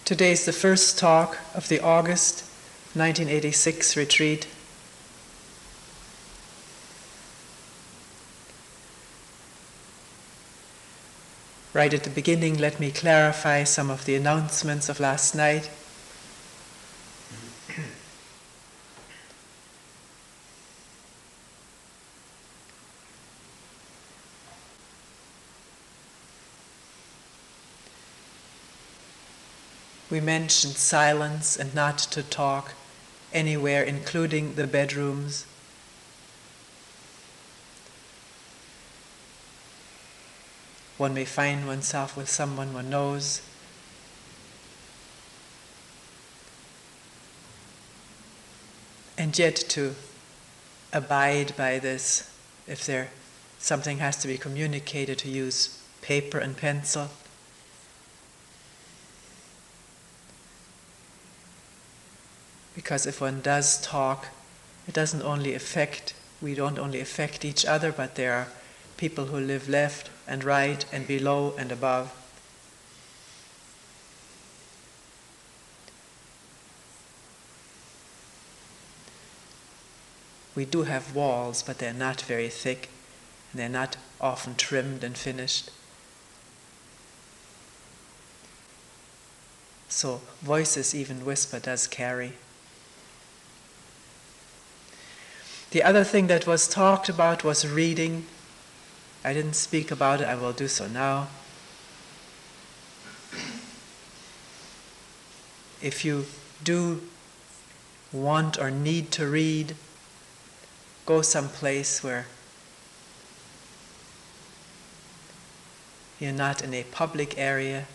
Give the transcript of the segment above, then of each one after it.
Today is the first talk of the August 1986 retreat. Right at the beginning, let me clarify some of the announcements of last night. We mentioned silence and not to talk anywhere, including the bedrooms. One may find oneself with someone one knows. And yet to abide by this, if something has to be communicated, to use paper and pencil. Because if one does talk, it doesn't only affect, we don't only affect each other, but there are people who live left and right and below and above. We do have walls, but they're not very thick, and they're not often trimmed and finished. So voices, even whisper, does carry. The other thing that was talked about was reading. I didn't speak about it, I will do so now. If you do want or need to read, go someplace where you're not in a public area,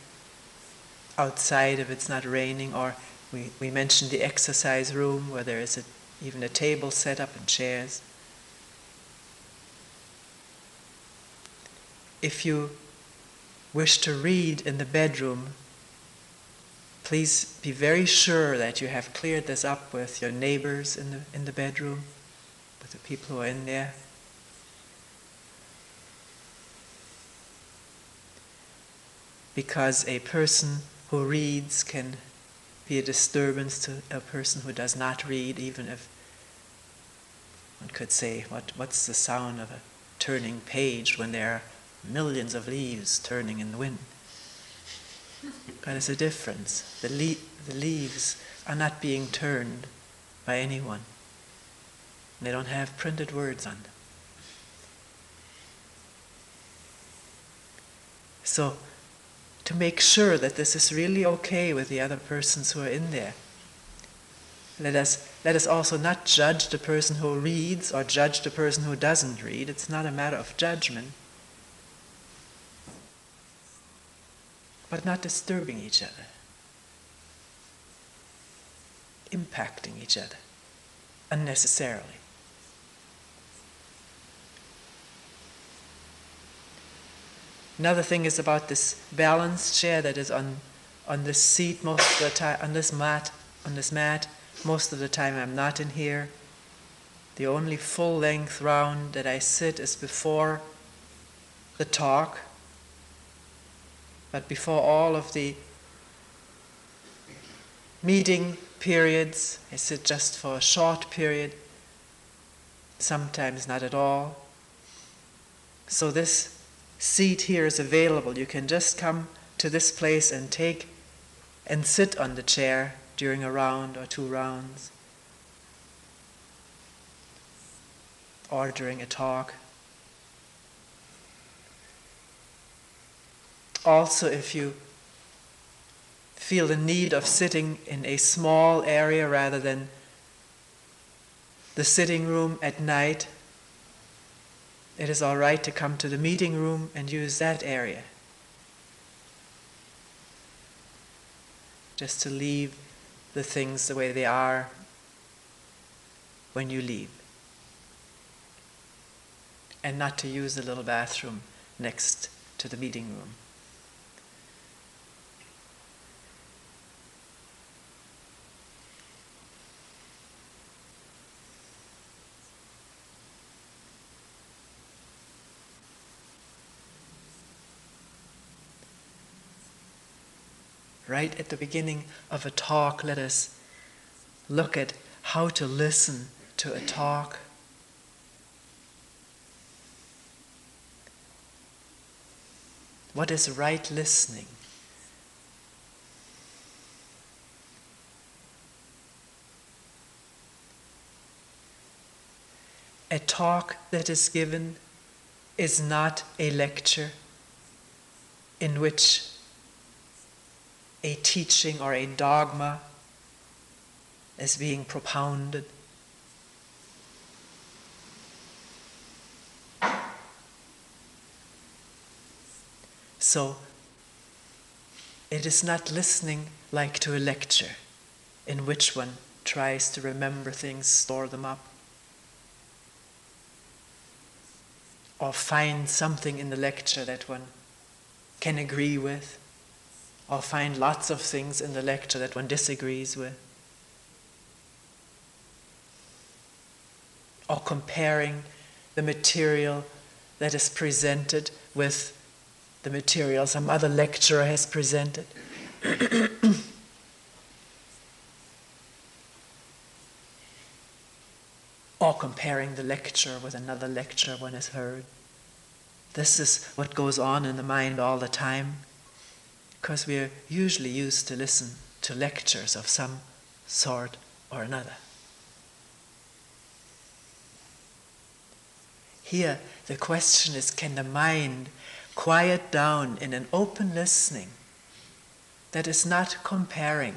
outside if it's not raining, or we mentioned the exercise room where there is even a table set up and chairs. If you wish to read in the bedroom, please be very sure that you have cleared this up with your neighbors in the bedroom, with the people who are in there. Because a person who reads can be a disturbance to a person who does not read, even if one could say, what's the sound of a turning page when there are millions of leaves turning in the wind? That is a difference. The leaves are not being turned by anyone. They don't have printed words on them. So, to make sure that this is really okay with the other persons who are in there, let us also not judge the person who reads or judge the person who doesn't read. It's not a matter of judgment, but not disturbing each other, impacting each other unnecessarily. Another thing is about this balance chair that is on this seat most of the time, on this mat. Most of the time I'm not in here. The only full length round that I sit is before the talk, but before all of the meeting periods, I sit just for a short period, sometimes not at all. So this seat here is available. You can just come to this place and sit on the chair during a round or 2 rounds, or during a talk. Also, if you feel the need of sitting in a small area rather than the sitting room at night, it is all right to come to the meeting room and use that area. Just to leave the things the way they are when you leave. And not to use the little bathroom next to the meeting room. right at the beginning of a talk, let us look at how to listen to a talk. What is right listening? A talk that is given is not a lecture in which a teaching or a dogma is being propounded. So, it is not listening like to a lecture in which one tries to remember things, store them up, or find something in the lecture that one can agree with, or find lots of things in the lecture that one disagrees with, or comparing the material that is presented with the material some other lecturer has presented. Or comparing the lecture with another lecture one has heard. This is what goes on in the mind all the time, because we are usually used to listen to lectures of some sort or another. Here, the question is, can the mind quiet down in an open listening that is not comparing,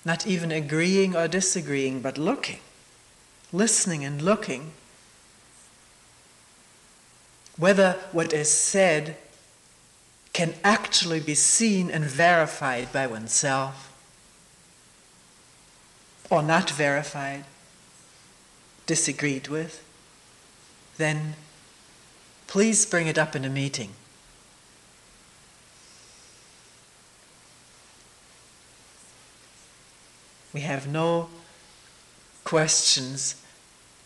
not even agreeing or disagreeing, but looking, listening and looking, whether what is said can actually be seen and verified by oneself, or not verified, disagreed with, then please bring it up in a meeting. We have no questions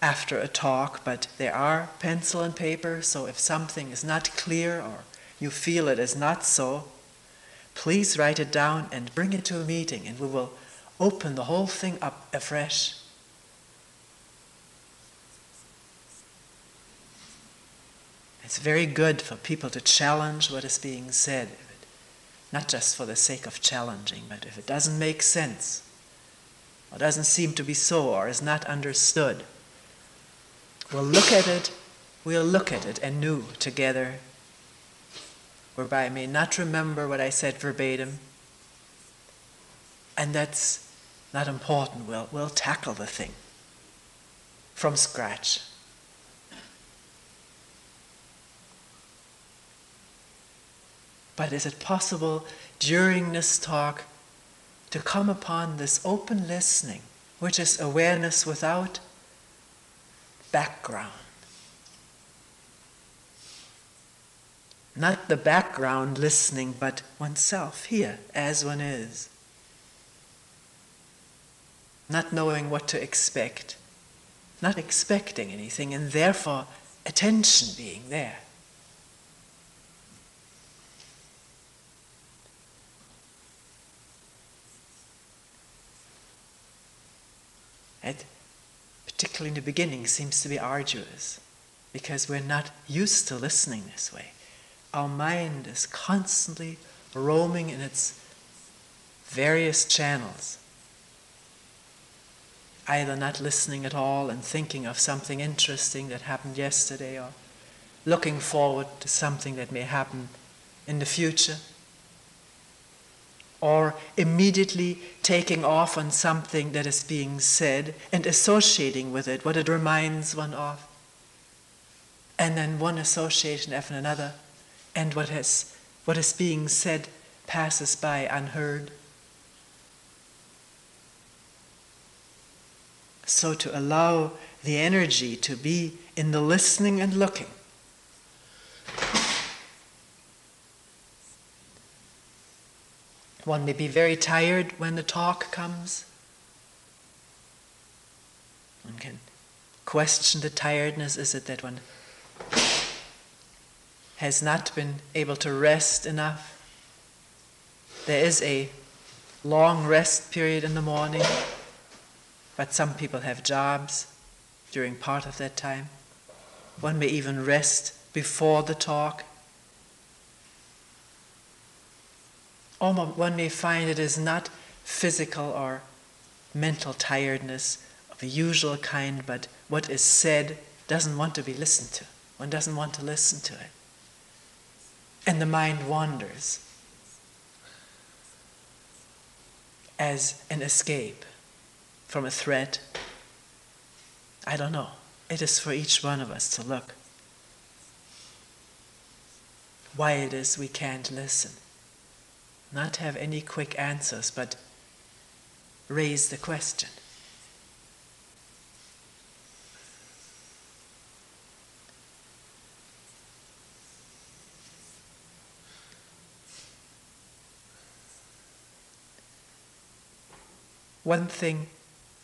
after a talk, but there are pencil and paper, so if something is not clear or you feel it is not so, please write it down and bring it to a meeting, and we will open the whole thing up afresh. It's very good for people to challenge what is being said, not just for the sake of challenging, but if it doesn't make sense, or doesn't seem to be so, or is not understood, we'll look at it anew together, whereby I may not remember what I said verbatim, and that's not important. We'll tackle the thing from scratch. But is it possible during this talk to come upon this open listening, which is awareness without background? Not the background listening, but oneself here as one is. Not knowing what to expect, not expecting anything, and therefore attention being there. It, particularly in the beginning, seems to be arduous because we're not used to listening this way. Our mind is constantly roaming in its various channels, either not listening at all and thinking of something interesting that happened yesterday, or looking forward to something that may happen in the future, or immediately taking off on something that is being said and associating with it what it reminds one of, and then one association after another, and what is being said passes by unheard. So to allow the energy to be in the listening and looking. One may be very tired when the talk comes. One can question the tiredness. Is it that one has not been able to rest enough? there is a long rest period in the morning, but some people have jobs during part of that time. One may even rest before the talk. Or one may find it is not physical or mental tiredness of the usual kind, but what is said doesn't want to be listened to. One doesn't want to listen to it. And the mind wanders as an escape from a threat. I don't know. It is for each one of us to look why it is we can't listen. Not have any quick answers, but raise the question. One thing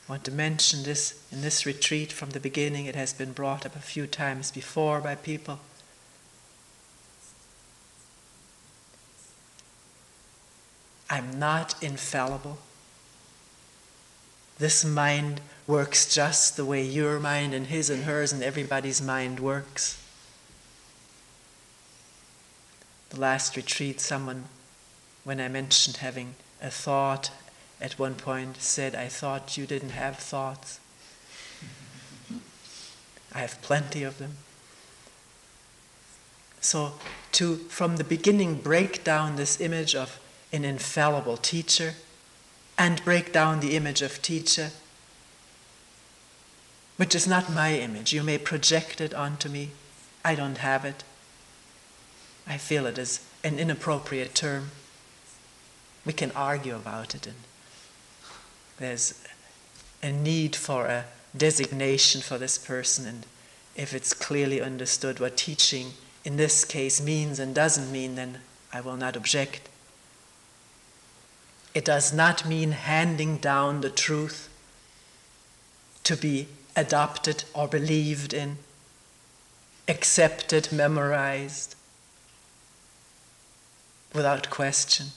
I want to mention this in this retreat from the beginning, it has been brought up a few times before by people. I'm not infallible. This mind works just the way your mind and his and hers and everybody's mind works. The last retreat, someone, when I mentioned having a thought, at one point said, I thought you didn't have thoughts. I have plenty of them. So to, from the beginning, break down this image of an infallible teacher and break down the image of teacher, which is not my image. You may project it onto me. I don't have it. I feel it is an inappropriate term. We can argue about it, and there's a need for a designation for this person, and if it's clearly understood what teaching in this case means and doesn't mean, then I will not object. It does not mean handing down the truth to be adopted or believed in, accepted, memorized, without question.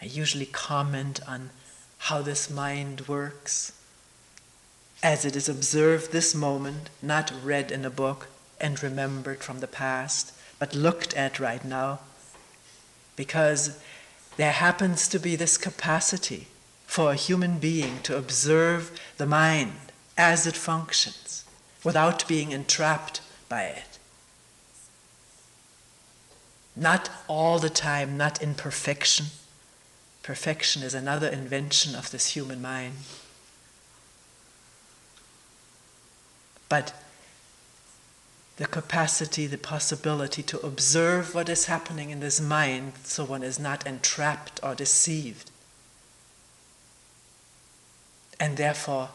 I usually comment on how this mind works as it is observed this moment, not read in a book and remembered from the past, but looked at right now, because there happens to be this capacity for a human being to observe the mind as it functions without being entrapped by it. Not all the time, not in perfection. Perfection is another invention of this human mind. But the capacity, the possibility to observe what is happening in this mind so one is not entrapped or deceived, and therefore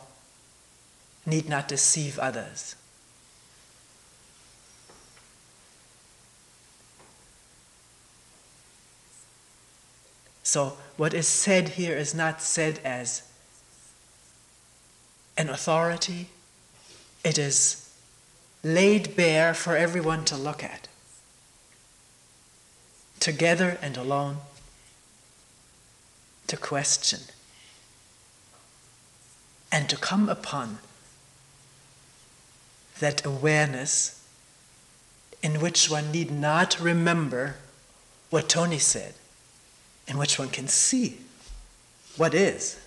need not deceive others. So what is said here is not said as an authority. It is laid bare for everyone to look at, together and alone, to question, and to come upon that awareness in which one need not remember what Toni said, in which one can see what is,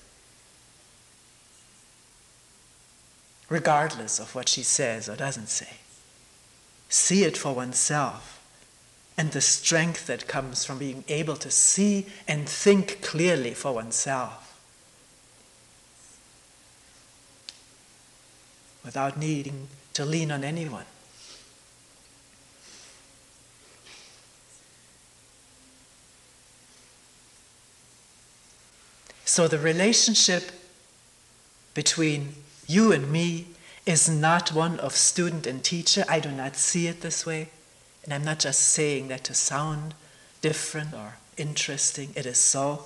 regardless of what she says or doesn't say. See it for oneself, and the strength that comes from being able to see and think clearly for oneself, without needing to lean on anyone. So the relationship between you and me is not one of student and teacher. I do not see it this way. And I'm not just saying that to sound different or interesting. It is so.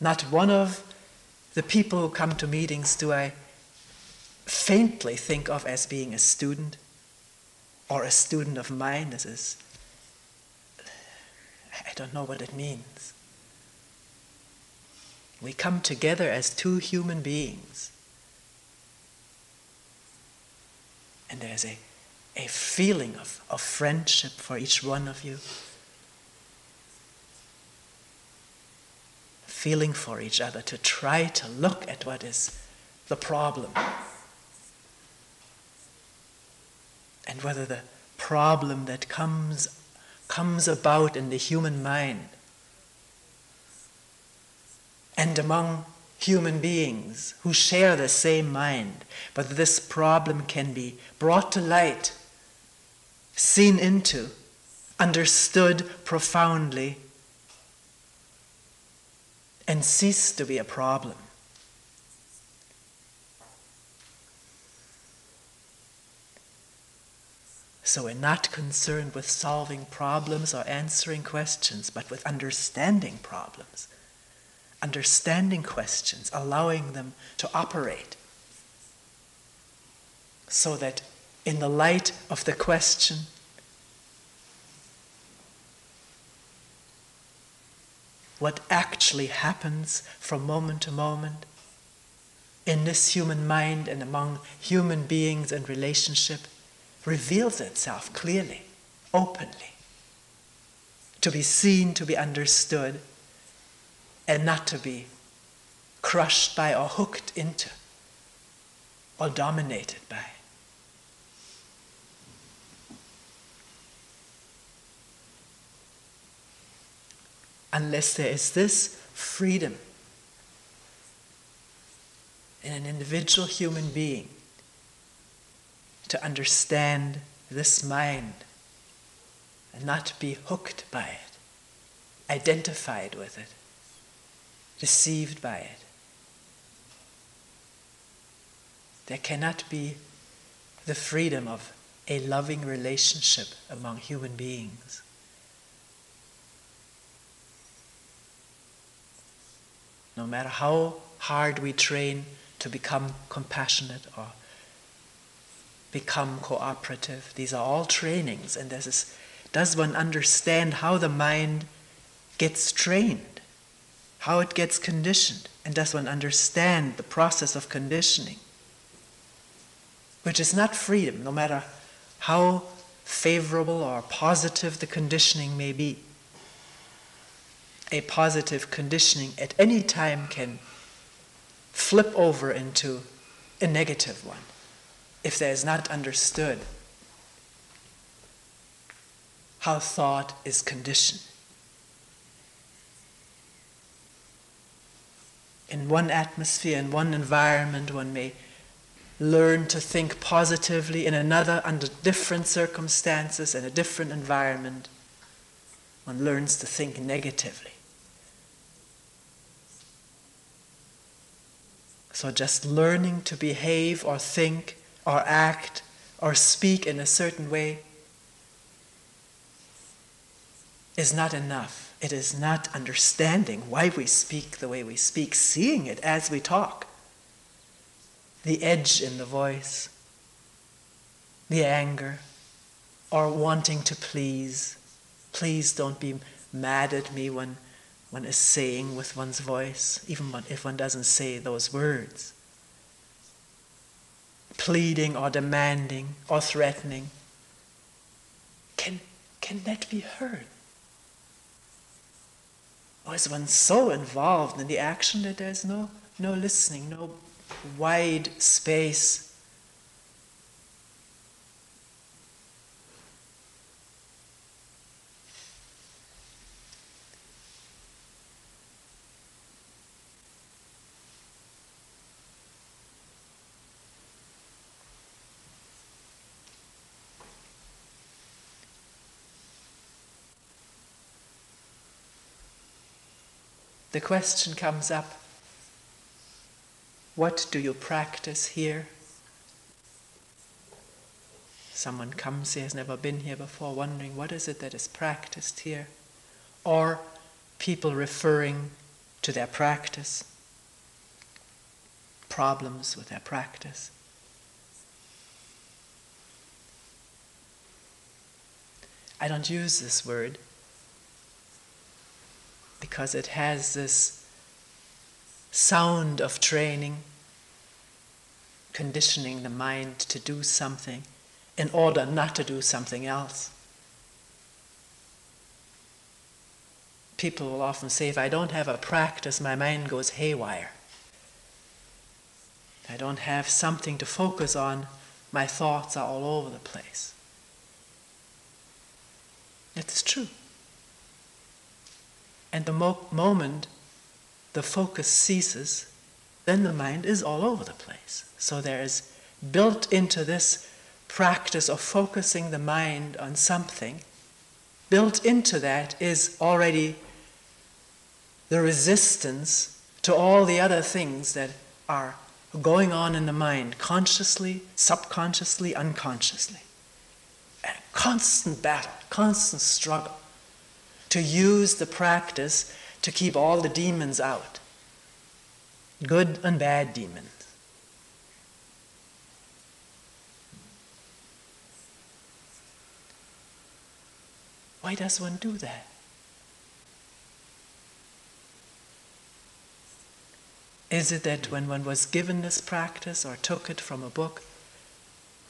Not one of the people who come to meetings do I faintly think of as being a student. or a student of mind, I don't know what it means. We come together as two human beings. And there's a feeling of friendship for each one of you. Feeling for each other to try to look at what is the problem. And whether the problem that comes about in the human mind and among human beings who share the same mind, but this problem can be brought to light, seen into, understood profoundly, and cease to be a problem. So we're not concerned with solving problems or answering questions, but with understanding problems, understanding questions, allowing them to operate, so that in the light of the question, what actually happens from moment to moment in this human mind and among human beings and relationship reveals itself clearly, openly, to be seen, to be understood, and not to be crushed by or hooked into or dominated by. Unless there is this freedom in an individual human being to understand this mind and not be hooked by it, identified with it, deceived by it. There cannot be the freedom of a loving relationship among human beings. No matter how hard we train to become compassionate or become cooperative, these are all trainings, and does one understand how the mind gets trained, how it gets conditioned, and does one understand the process of conditioning, which is not freedom, no matter how favorable or positive the conditioning may be. A positive conditioning at any time can flip over into a negative one if there is not understood how thought is conditioned. In one atmosphere, in one environment, one may learn to think positively. In another, under different circumstances and a different environment, one learns to think negatively. So just learning to behave or think or act or speak in a certain way is not enough. It is not understanding why we speak the way we speak, seeing it as we talk. The edge in the voice, the anger, or wanting to please. Please don't be mad at me when one is saying with one's voice, even if one doesn't say those words. Pleading or demanding or threatening. Can that be heard? Or is one so involved in the action that there's no listening, no wide space? The question comes up, what do you practice here? Someone comes here, has never been here before, wondering what is it that is practiced here? Or people referring to their practice, problems with their practice. I don't use this word because it has this sound of training, conditioning the mind to do something in order not to do something else. People will often say, if I don't have a practice, my mind goes haywire. If I don't have something to focus on, my thoughts are all over the place. It's true. And the moment the focus ceases, then the mind is all over the place. So there is built into this practice of focusing the mind on something, built into that is already the resistance to all the other things that are going on in the mind, consciously, subconsciously, unconsciously. A constant battle, constant struggle to use the practice to keep all the demons out, good and bad demons. Why does one do that? Is it that when one was given this practice or took it from a book,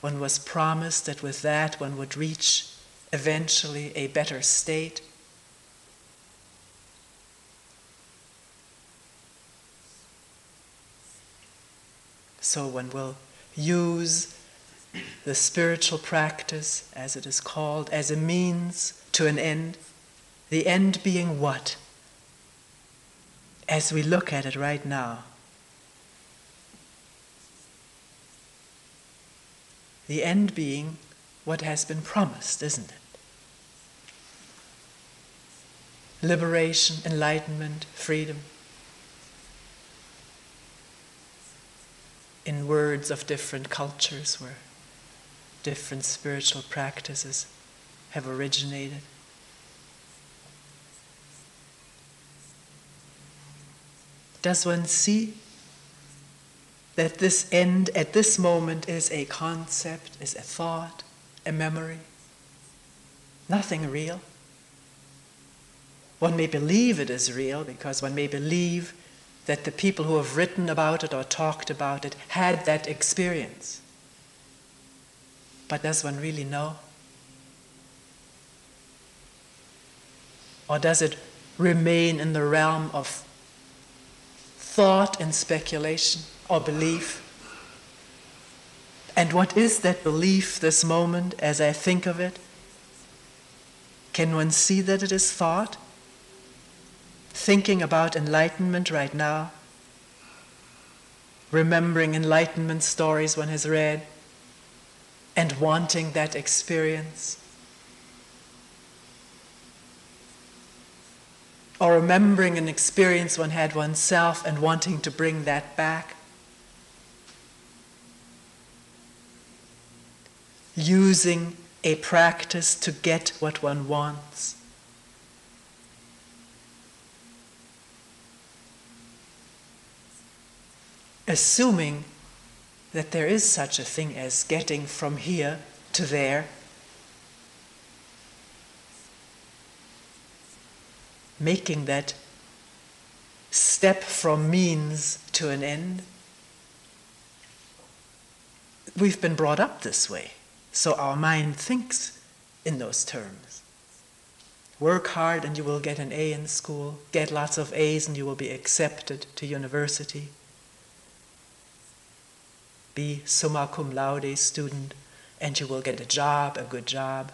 one was promised that with that one would reach eventually a better state? So one will use the spiritual practice, as it is called, as a means to an end. The end being what? As we look at it right now, the end being what has been promised, isn't it? Liberation, enlightenment, freedom. In words of different cultures where different spiritual practices have originated. Does one see that this end at this moment is a concept, is a thought, a memory? Nothing real. One may believe it is real because one may believe that the people who have written about it or talked about it had that experience. But does one really know? Or does it remain in the realm of thought and speculation or belief? And what is that belief this moment as I think of it? Can one see that it is thought? Thinking about enlightenment right now, remembering enlightenment stories one has read, and wanting that experience. Or remembering an experience one had oneself and wanting to bring that back. Using a practice to get what one wants. Assuming that there is such a thing as getting from here to there, making that step from means to an end. We've been brought up this way, so our mind thinks in those terms. Work hard and you will get an A in school, get lots of A's and you will be accepted to university. Be summa cum laude student and you will get a job, a good job.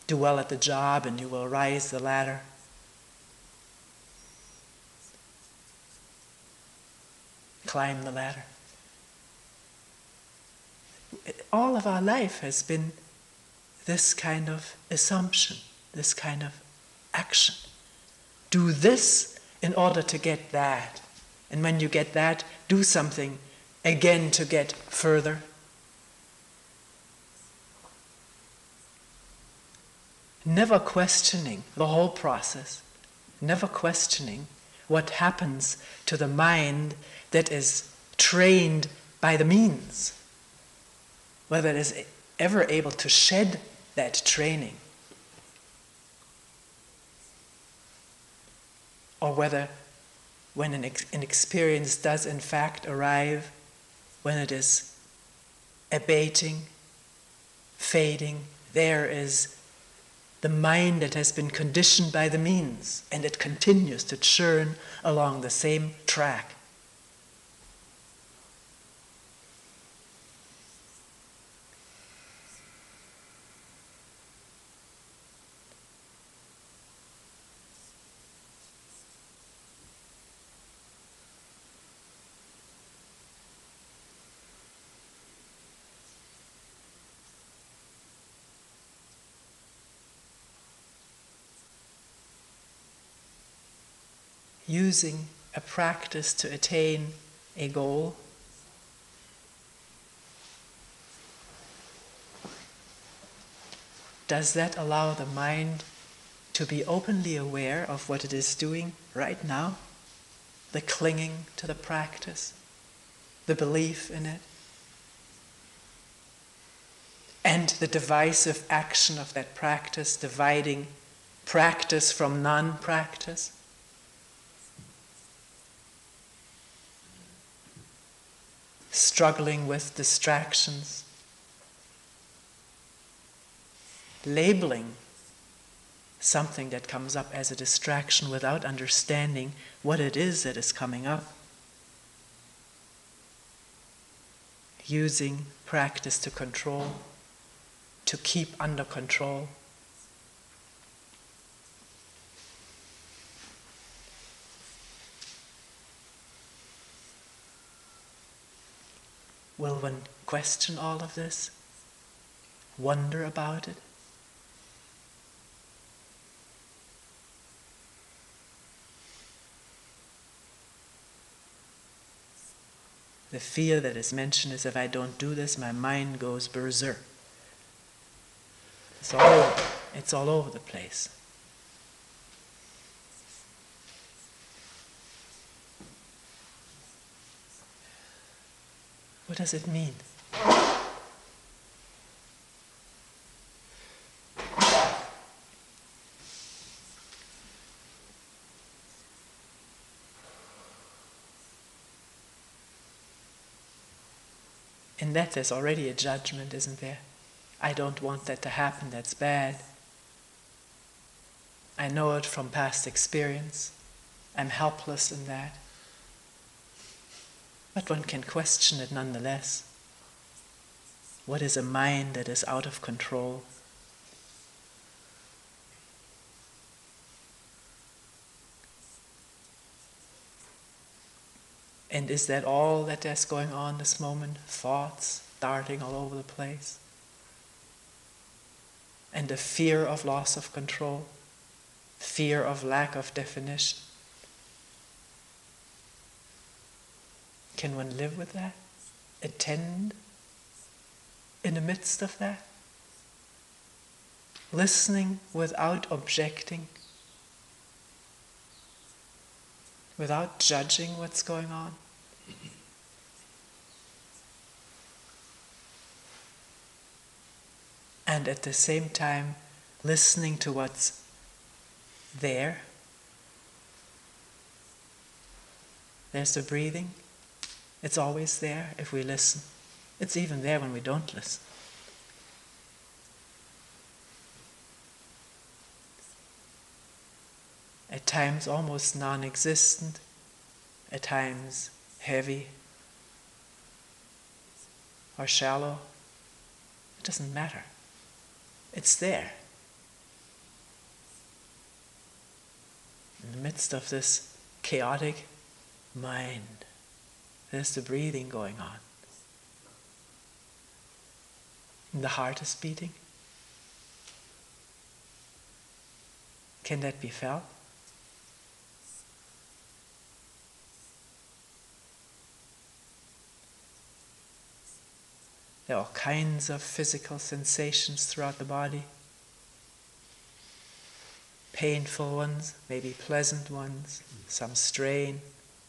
Do well at the job and you will rise the ladder. Climb the ladder. All of our life has been this kind of assumption, this kind of action. Do this in order to get that. And when you get that, do something again to get further. Never questioning the whole process, never questioning what happens to the mind that is trained by the means, whether it is ever able to shed that training or whether when an experience does in fact arrive, when it is abating, fading, there is the mind that has been conditioned by the means, and it continues to churn along the same track. Using a practice to attain a goal, does that allow the mind to be openly aware of what it is doing right now? The clinging to the practice, the belief in it, and the divisive action of that practice, dividing practice from non-practice? Struggling with distractions, labeling something that comes up as a distraction without understanding what it is that is coming up. Using practice to control, to keep under control. Will one question all of this? Wonder about it? The fear that is mentioned is, if I don't do this, my mind goes berserk. It's all over the place. What does it mean? In that there's already a judgment, isn't there? I don't want that to happen, that's bad. I know it from past experience. I'm helpless in that. But one can question it nonetheless. What is a mind that is out of control? And is that all that is going on this moment? Thoughts darting all over the place? And the fear of loss of control? Fear of lack of definition? Can one live with that? Attend in the midst of that? Listening without objecting? Without judging what's going on? And at the same time, listening to what's there. There's the breathing. It's always there if we listen. It's even there when we don't listen. At times almost non-existent, at times heavy or shallow. It doesn't matter. It's there. In the midst of this chaotic mind, there's the breathing going on. And the heart is beating. Can that be felt? There are all kinds of physical sensations throughout the body. Painful ones, maybe pleasant ones, some strain,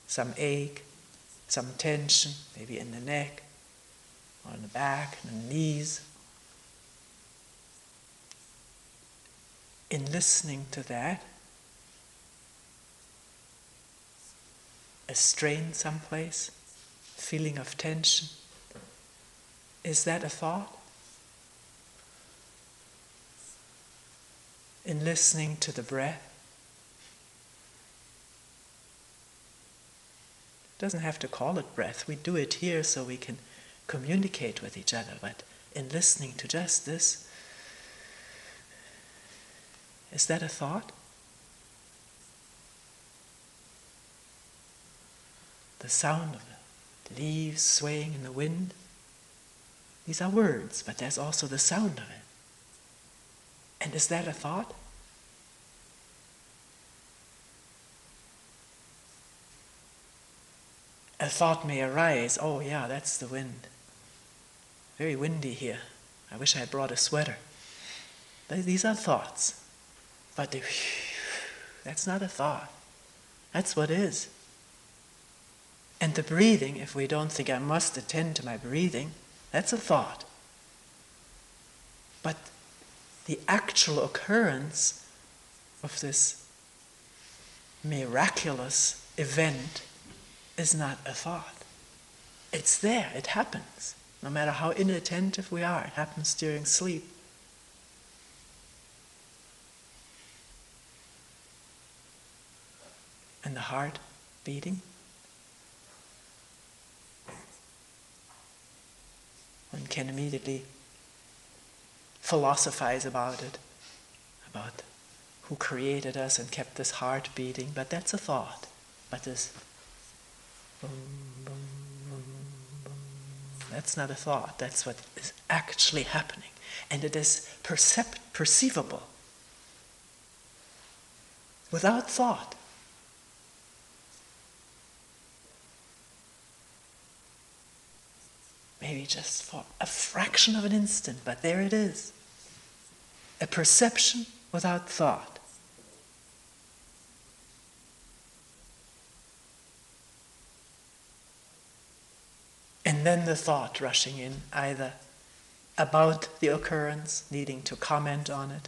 some ache, some tension, maybe in the neck, or in the back, and the knees. In listening to that, a strain someplace, feeling of tension. Is that a thought? In listening to the breath, doesn't have to call it breath. We do it here so we can communicate with each other, but in listening to just this, is that a thought? The sound of the leaves swaying in the wind, these are words, but there's also the sound of it. And is that a thought? A thought may arise, oh yeah, that's the wind. Very windy here. I wish I had brought a sweater. These are thoughts. But that's not a thought. That's what is. And the breathing, if we don't think I must attend to my breathing, that's a thought. But the actual occurrence of this miraculous event is not a thought. It's there, it happens. No matter how inattentive we are, it happens during sleep. And the heart beating. One can immediately philosophize about it, about who created us and kept this heart beating, but that's a thought. But this boom, boom, boom, boom, that's not a thought. That's what is actually happening. And it is perceivable without thought. Maybe just for a fraction of an instant, but there it is. A perception without thought. And then the thought rushing in, either about the occurrence, needing to comment on it,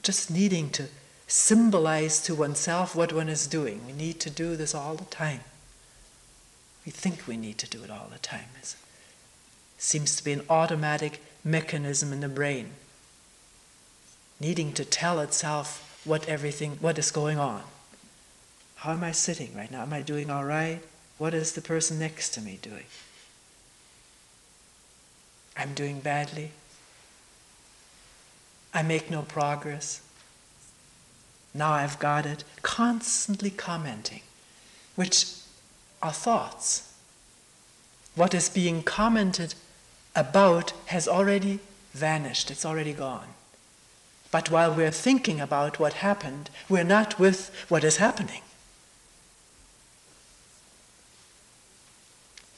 just needing to symbolize to oneself what one is doing. We need to do this all the time. We think we need to do it all the time. It seems to be an automatic mechanism in the brain, needing to tell itself what is going on. How am I sitting right now? Am I doing all right? What is the person next to me doing? I'm doing badly. I make no progress. Now I've got it. Constantly commenting, which are thoughts. What is being commented about has already vanished. It's already gone. But while we're thinking about what happened, we're not with what is happening.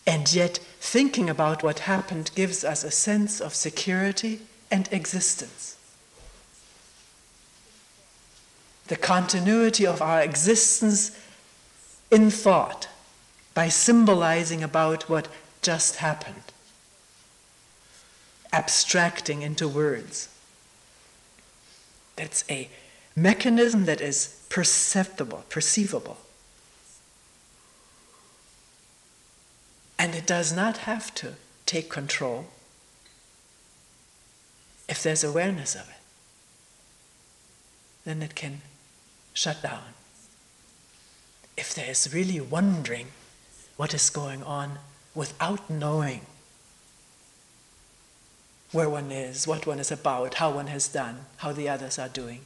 And yet, thinking about what happened gives us a sense of security and existence. The continuity of our existence in thought, by symbolizing about what just happened, abstracting into words. That's a mechanism that is perceivable. And it does not have to take control if there's awareness of it. Then it can shut down. If there is really wondering what is going on without knowing where one is, what one is about, how one has done, how the others are doing.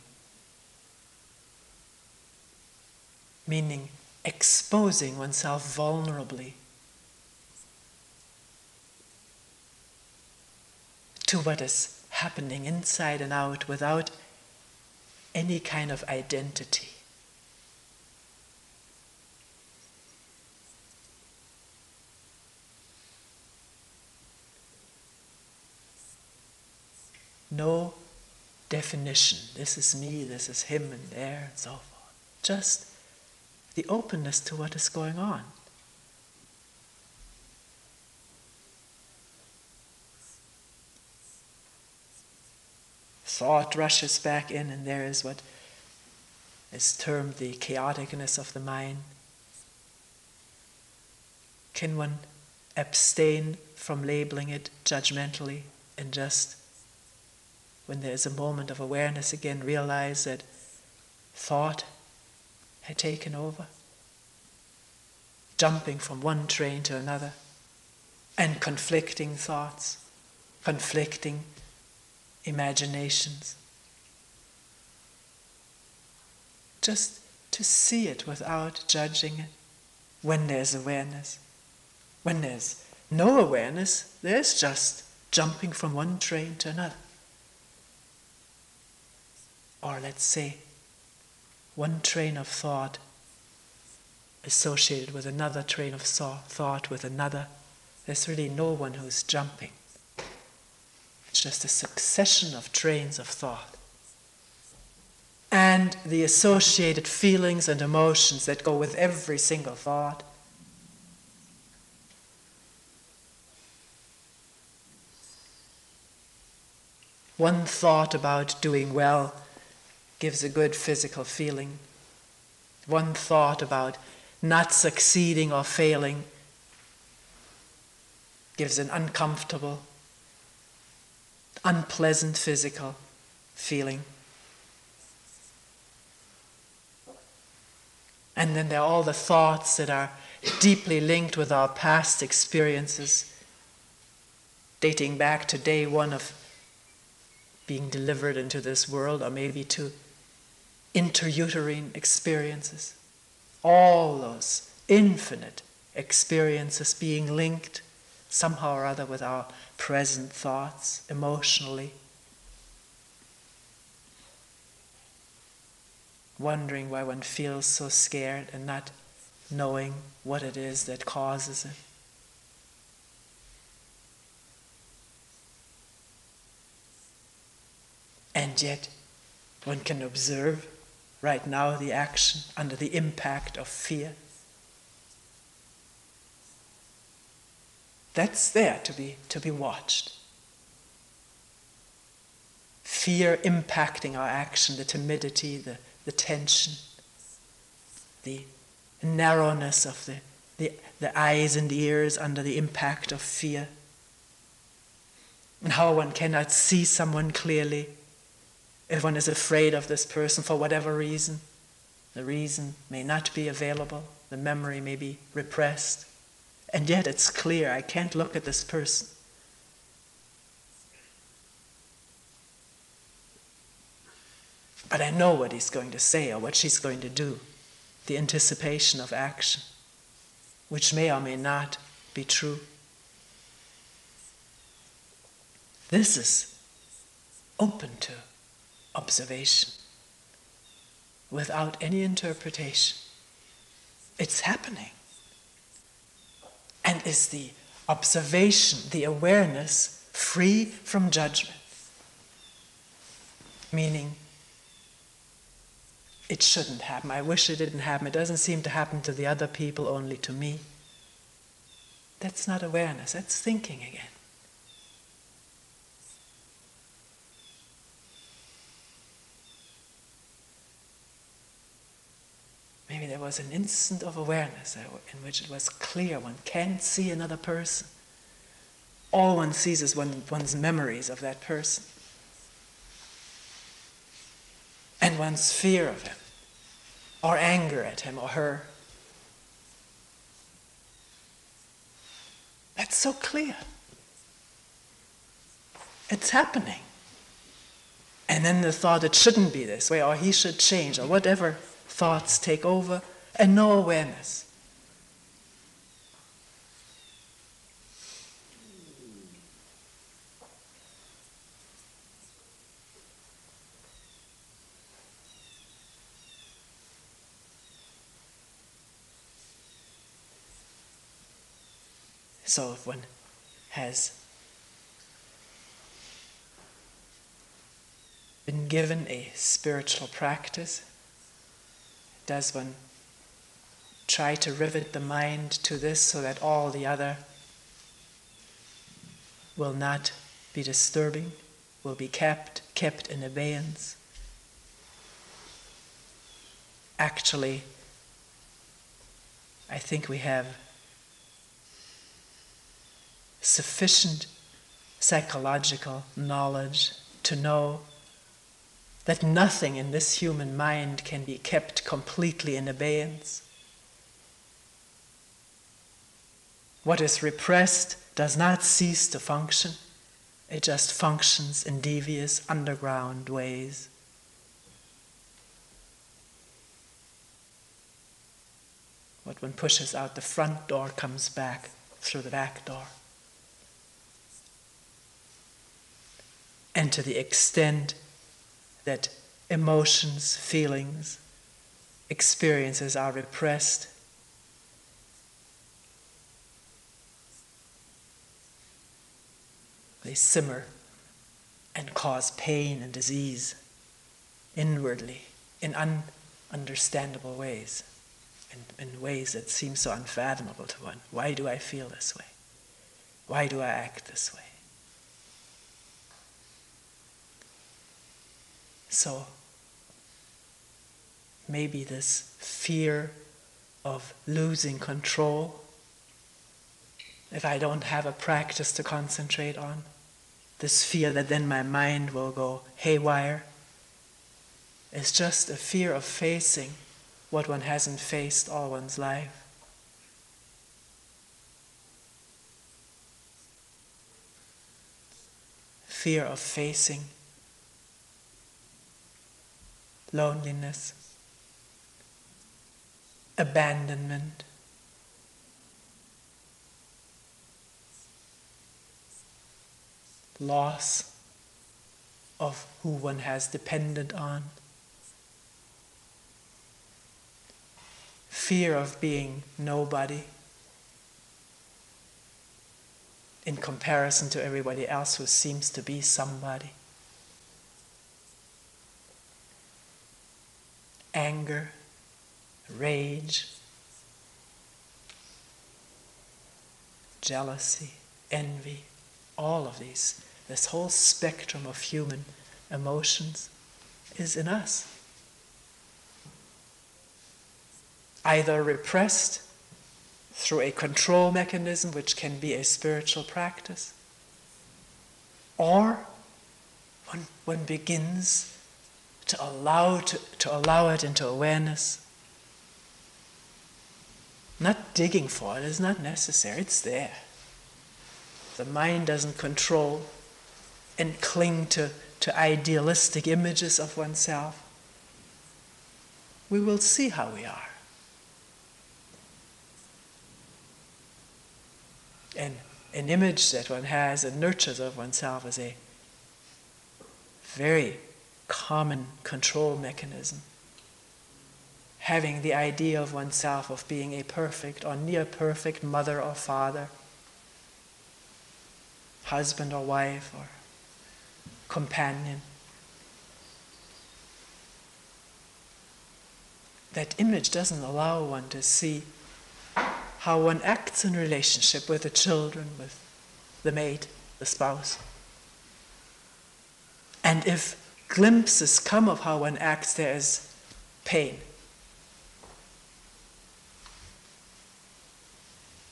Meaning exposing oneself vulnerably to what is happening inside and out without any kind of identity. No definition. This is me, this is him, and there, and so forth. Just the openness to what is going on. Thought rushes back in, and there is what is termed the chaoticness of the mind. can one abstain from labeling it judgmentally and just, when there's a moment of awareness again, realize that thought had taken over, jumping from one train to another, and conflicting thoughts, conflicting imaginations. Just to see it without judging it when there's awareness. When there's no awareness, there's just jumping from one train to another. Or let's say, one train of thought associated with another train of thought with another. There's really no one who's jumping. It's just a succession of trains of thought. And the associated feelings and emotions that go with every single thought. One thought about doing well gives a good physical feeling. One thought about not succeeding or failing gives an uncomfortable, unpleasant physical feeling. And then there are all the thoughts that are deeply linked with our past experiences, dating back to day one of being delivered into this world, or maybe to interuterine experiences. All those infinite experiences being linked somehow or other with our present thoughts, emotionally. Wondering why one feels so scared and not knowing what it is that causes it. And yet, one can observe right now the action under the impact of fear. That's there to be watched. Fear impacting our action, the timidity, the tension, the narrowness of the eyes and ears under the impact of fear. And how one cannot see someone clearly if one is afraid of this person for whatever reason. The reason may not be available, the memory may be repressed, and yet it's clear, I can't look at this person. But I know what he's going to say or what she's going to do. The anticipation of action, which may or may not be true. This is open to observation without any interpretation. It's happening. And is the observation, the awareness, free from judgment? Meaning, it shouldn't happen. I wish it didn't happen. It doesn't seem to happen to the other people, only to me. That's not awareness. That's thinking again. Maybe there was an instant of awareness in which it was clear one can't see another person. All one sees is one's memories of that person. And one's fear of him, or anger at him or her. That's so clear. It's happening. And then the thought, it shouldn't be this way, or he should change, or whatever thoughts take over, and no awareness. So if one has been given a spiritual practice, does one try to rivet the mind to this so that all the other will not be disturbing, will be kept in abeyance? Actually, I think we have sufficient psychological knowledge to know that nothing in this human mind can be kept completely in abeyance. What is repressed does not cease to function. It just functions in devious underground ways. What one pushes out the front door comes back through the back door. And to the extent that emotions, feelings, experiences are repressed, they simmer and cause pain and disease inwardly in ununderstandable ways, in ways that seem so unfathomable to one. Why do I feel this way? Why do I act this way? So maybe this fear of losing control, if I don't have a practice to concentrate on, this fear that then my mind will go haywire, is just a fear of facing what one hasn't faced all one's life. Fear of facing loneliness, abandonment, loss of who one has depended on, fear of being nobody in comparison to everybody else who seems to be somebody. Anger, rage, jealousy, envy, all of these, this whole spectrum of human emotions is in us. Either repressed through a control mechanism, which can be a spiritual practice, or one begins to allow it into awareness. Not digging for it is not necessary, it's there. The mind doesn't control and cling to idealistic images of oneself. We will see how we are. And an image that one has and nurtures of oneself is a very common control mechanism. Having the idea of oneself of being a perfect or near perfect mother or father, husband or wife or companion. That image doesn't allow one to see how one acts in relationship with the children, with the mate, the spouse. And if glimpses come of how one acts, there is pain,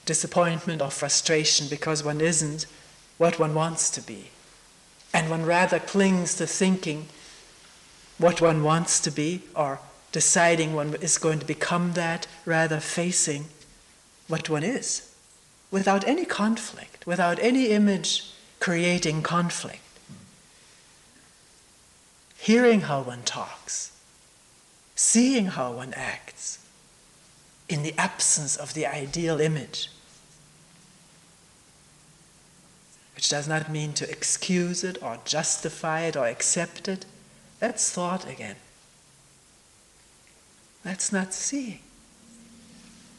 disappointment or frustration because one isn't what one wants to be. And one rather clings to thinking what one wants to be or deciding one is going to become that, rather facing what one is, without any conflict, without any image creating conflict. Hearing how one talks, seeing how one acts, in the absence of the ideal image, which does not mean to excuse it or justify it or accept it. That's thought again. That's not seeing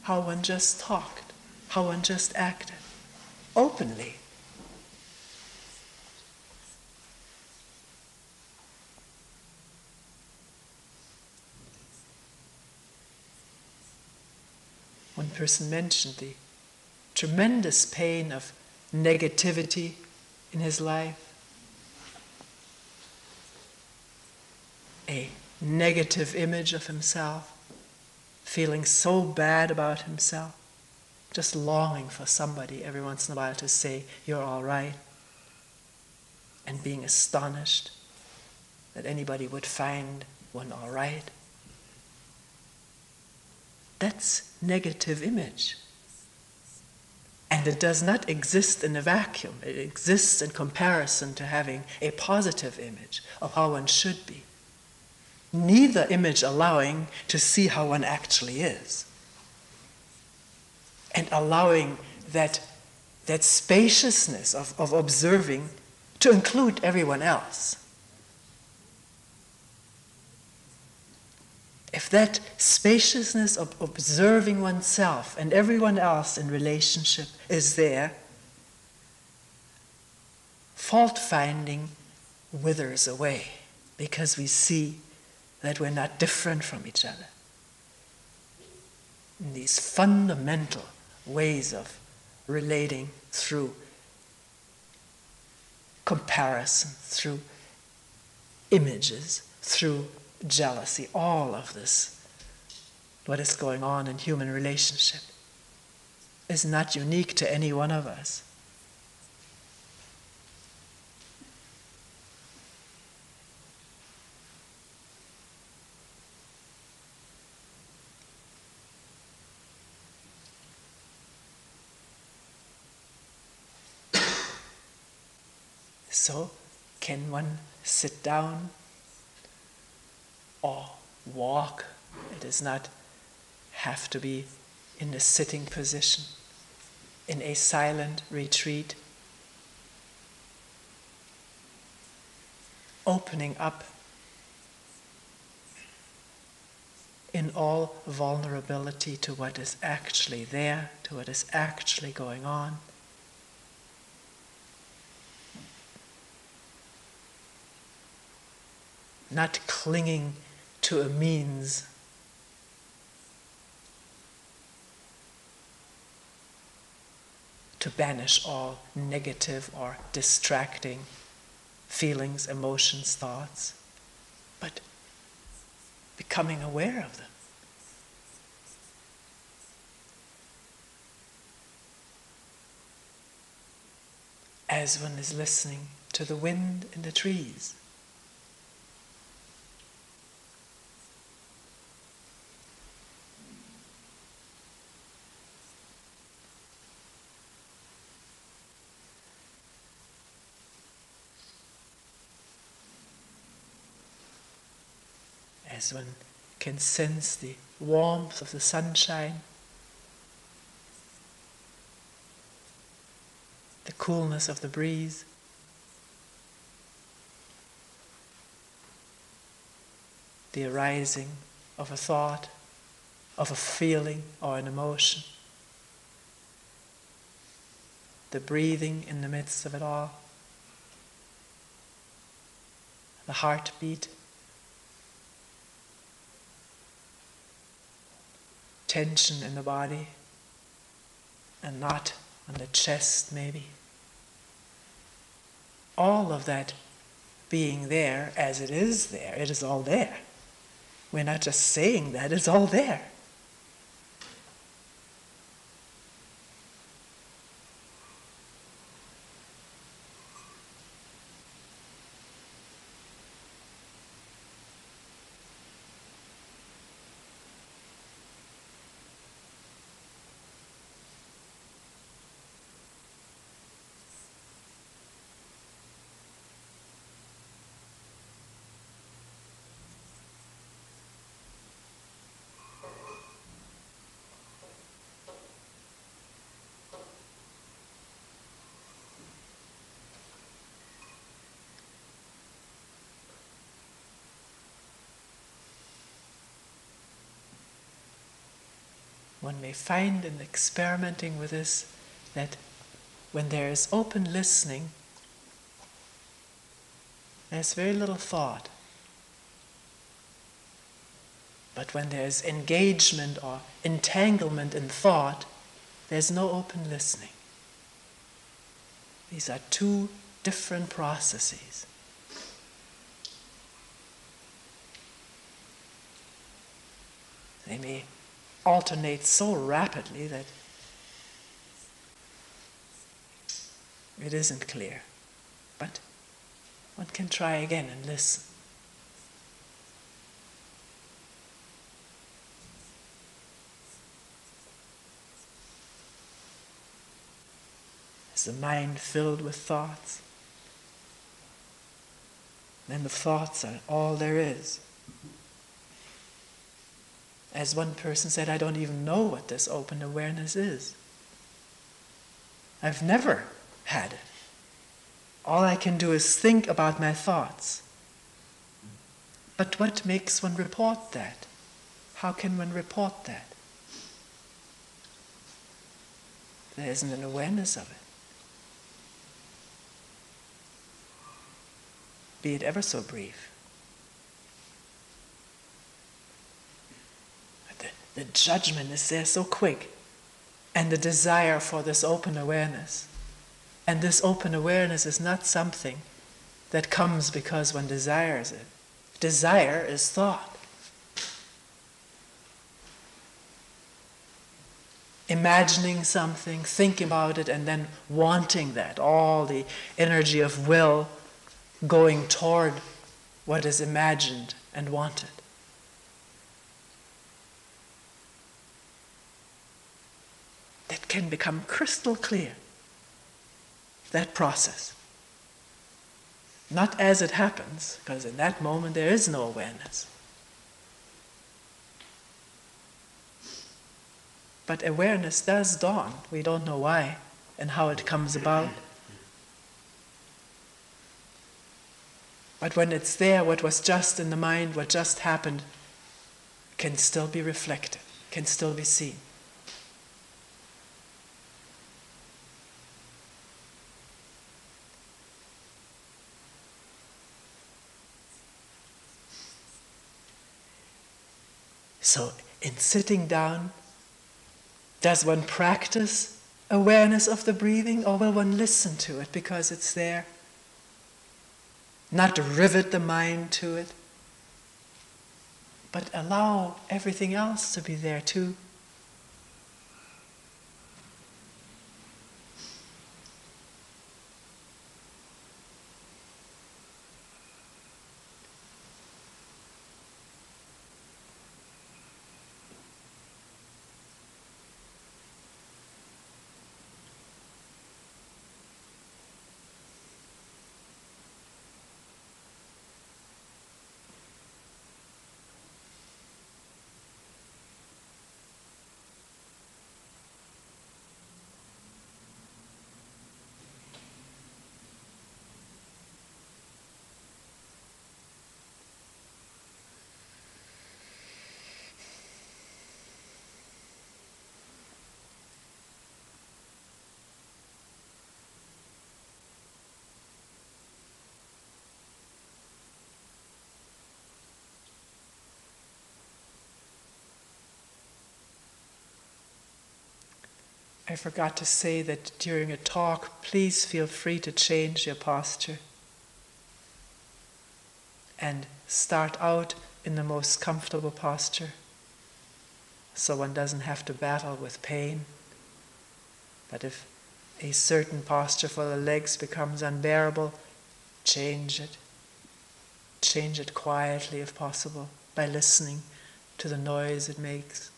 how one just talked, how one just acted, openly. One person mentioned the tremendous pain of negativity in his life. A negative image of himself, feeling so bad about himself, just longing for somebody every once in a while to say, "You're all right," and being astonished that anybody would find one all right. That's negative image. And it does not exist in a vacuum. It exists in comparison to having a positive image of how one should be. Neither image allowing to see how one actually is. And allowing that spaciousness of observing to include everyone else. If that spaciousness of observing oneself and everyone else in relationship is there, fault-finding withers away because we see that we're not different from each other. In these fundamental ways of relating through comparison, through images, through jealousy, all of this, what is going on in human relationship, is not unique to any one of us. So, can one sit down or walk? It does not have to be in a sitting position, in a silent retreat, opening up in all vulnerability to what is actually there, to what is actually going on. Not clinging to a means to banish all negative or distracting feelings, emotions, thoughts, but becoming aware of them. As one is listening to the wind in the trees. As one can sense the warmth of the sunshine, the coolness of the breeze, the arising of a thought, of a feeling or an emotion, the breathing in the midst of it all, the heartbeat, tension in the body, and knot on the chest maybe. All of that being there as it is there, it is all there. We're not just saying that, it's all there. One may find in experimenting with this that when there is open listening, there's very little thought. But when there's engagement or entanglement in thought, there's no open listening. These are two different processes. They may alternate so rapidly that It isn't clear. But one can try again and listen. Is the mind filled with thoughts? Then the thoughts are all there is. As one person said, I don't even know what this open awareness is. I've never had it. All I can do is think about my thoughts. But what makes one report that? How can one report that? There isn't an awareness of it. Be it ever so brief. But the judgment is there so quick, and the desire for this open awareness. And this open awareness is not something that comes because one desires it. Desire is thought. Imagining something, thinking about it, and then wanting that, all the energy of will going toward what is imagined and wanted. That can become crystal clear, that process. Not as it happens, because in that moment there is no awareness. But awareness does dawn. We don't know why and how it comes about. But when it's there, what was just in the mind, what just happened, can still be reflected, can still be seen. So, in sitting down, does one practice awareness of the breathing, or will one listen to it because it's there? Not rivet the mind to it, but allow everything else to be there too. I forgot to say that during a talk, please feel free to change your posture and start out in the most comfortable posture so one doesn't have to battle with pain. But if a certain posture for the legs becomes unbearable, change it. Change it quietly if possible by listening to the noise it makes.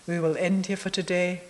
We will end here for today.